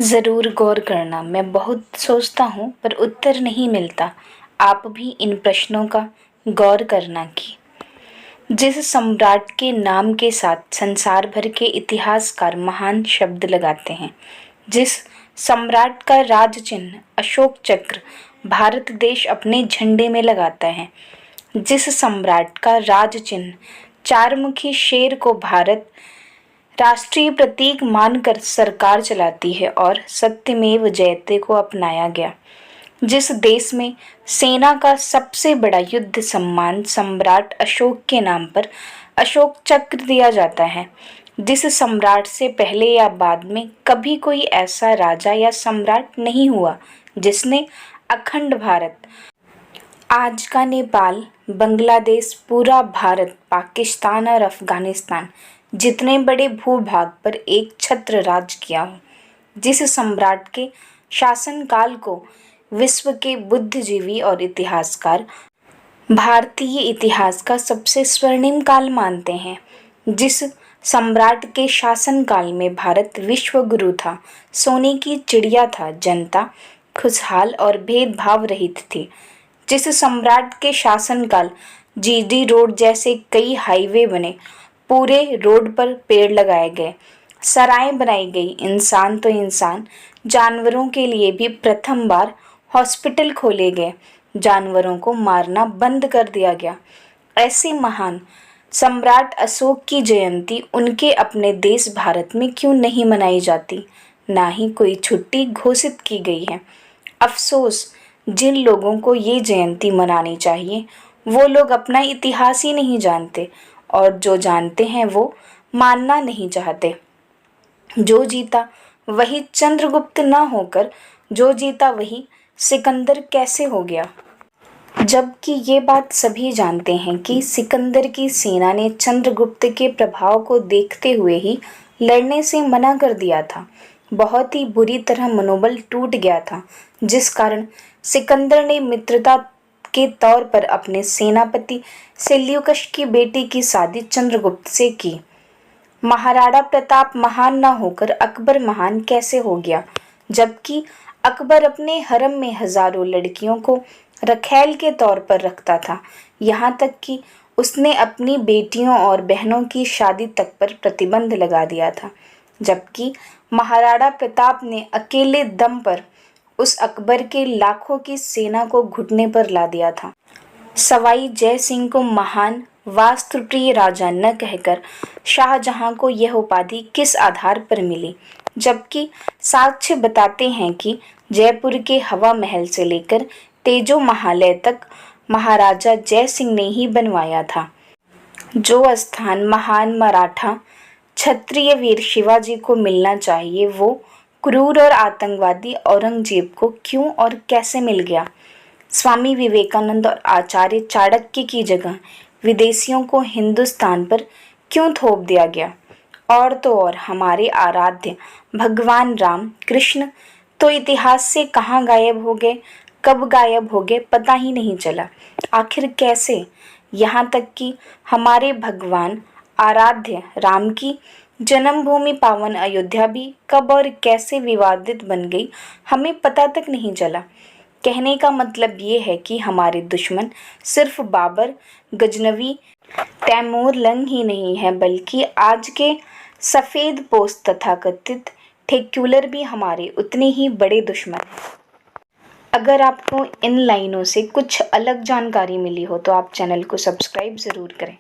ज़रूर गौर करना, मैं बहुत सोचता हूँ पर उत्तर नहीं मिलता। आप भी इन प्रश्नों का गौर करना कि जिस सम्राट के नाम के साथ संसार भर के इतिहासकार महान शब्द लगाते हैं, जिस सम्राट का राज चिन्ह अशोक चक्र भारत देश अपने झंडे में लगाता है, जिस सम्राट का राज चिन्ह चारमुखी शेर को भारत राष्ट्रीय प्रतीक मानकर सरकार चलाती है और सत्यमेव जयते को अपनाया गया, जिस देश में सेना का सबसे बड़ा युद्ध सम्मान सम्राट अशोक के नाम पर अशोक चक्र दिया जाता है, जिस सम्राट से पहले या बाद में कभी कोई ऐसा राजा या सम्राट नहीं हुआ जिसने अखंड भारत, आज का नेपाल, बांग्लादेश, पूरा भारत, पाकिस्तान और अफगानिस्तान जितने बड़े भूभाग पर एक छत्र राज किया हो, जिस सम्राट के शासनकाल को विश्व के बुद्धिजीवी और इतिहासकार भारतीय इतिहास का सबसे स्वर्णिम काल मानते हैं, जिस सम्राट के शासनकाल में भारत विश्व गुरु था, सोने की चिड़िया था, जनता खुशहाल और भेदभाव रहित थी, जिस सम्राट के शासनकाल जीडी रोड जैसे कई हाईवे बने, पूरे रोड पर पेड़ लगाए गए, सराएं बनाई गई, इंसान तो इंसान, जानवरों के लिए भी प्रथम बार हॉस्पिटल खोले गए, जानवरों को मारना बंद कर दिया गया। ऐसे महान सम्राट अशोक की जयंती उनके अपने देश भारत में क्यों नहीं मनाई जाती, ना ही कोई छुट्टी घोषित की गई है। अफसोस, जिन लोगों को ये जयंती मनानी चाहिए वो लोग अपना इतिहास ही नहीं जानते, और जो जानते हैं वो मानना नहीं चाहते। जो जीता वही चंद्रगुप्त न होकर जो जीता वही सिकंदर कैसे हो गया, जबकि ये बात सभी जानते हैं कि सिकंदर की सेना ने चंद्रगुप्त के प्रभाव को देखते हुए ही लड़ने से मना कर दिया था। बहुत ही बुरी तरह मनोबल टूट गया था, जिस कारण सिकंदर ने मित्रता के तौर पर अपने सेनापति सेल्यूकस की बेटी की शादी चंद्रगुप्त से की। महाराणा प्रताप महान न होकर अकबर महान कैसे हो गया, जबकि अकबर अपने हरम में हजारों लड़कियों को रखैल के तौर पर रखता था, यहाँ तक कि उसने अपनी बेटियों और बहनों की शादी तक पर प्रतिबंध लगा दिया था, जबकि महाराणा प्रताप ने अकेले दम पर उस अकबर के लाखों की सेना को घुटने पर ला दिया था। सवाई जय सिंह को महान वास्तुप्रिय राजा न कहकर शाहजहां को यह उपाधि किस आधार पर मिली, जबकि साक्ष्य बताते हैं कि जयपुर के हवा महल से लेकर तेजो महालय तक महाराजा जय सिंह ने ही बनवाया था। जो स्थान महान मराठा क्षत्रिय वीर शिवाजी को मिलना चाहिए वो क्रूर और आतंकवादी औरंगजेब को क्यों और कैसे मिल गया। स्वामी विवेकानंद और आचार्य चाणक्य की जगह विदेशियों को हिंदुस्तान पर क्यों थोप दिया गया। और तो और हमारे आराध्य भगवान राम कृष्ण तो इतिहास से कहाँ गायब हो गए, कब गायब हो गए पता ही नहीं चला। आखिर कैसे, यहाँ तक कि हमारे भगवान आराध्य राम की जन्मभूमि पावन अयोध्या भी कब और कैसे विवादित बन गई हमें पता तक नहीं चला। कहने का मतलब ये है कि हमारे दुश्मन सिर्फ बाबर, गजनवी, तैमूर लंग ही नहीं है, बल्कि आज के सफ़ेद पोस्त तथाकथित ठेक्युलर भी हमारे उतने ही बड़े दुश्मन हैं। अगर आपको इन लाइनों से कुछ अलग जानकारी मिली हो तो आप चैनल को सब्सक्राइब ज़रूर करें।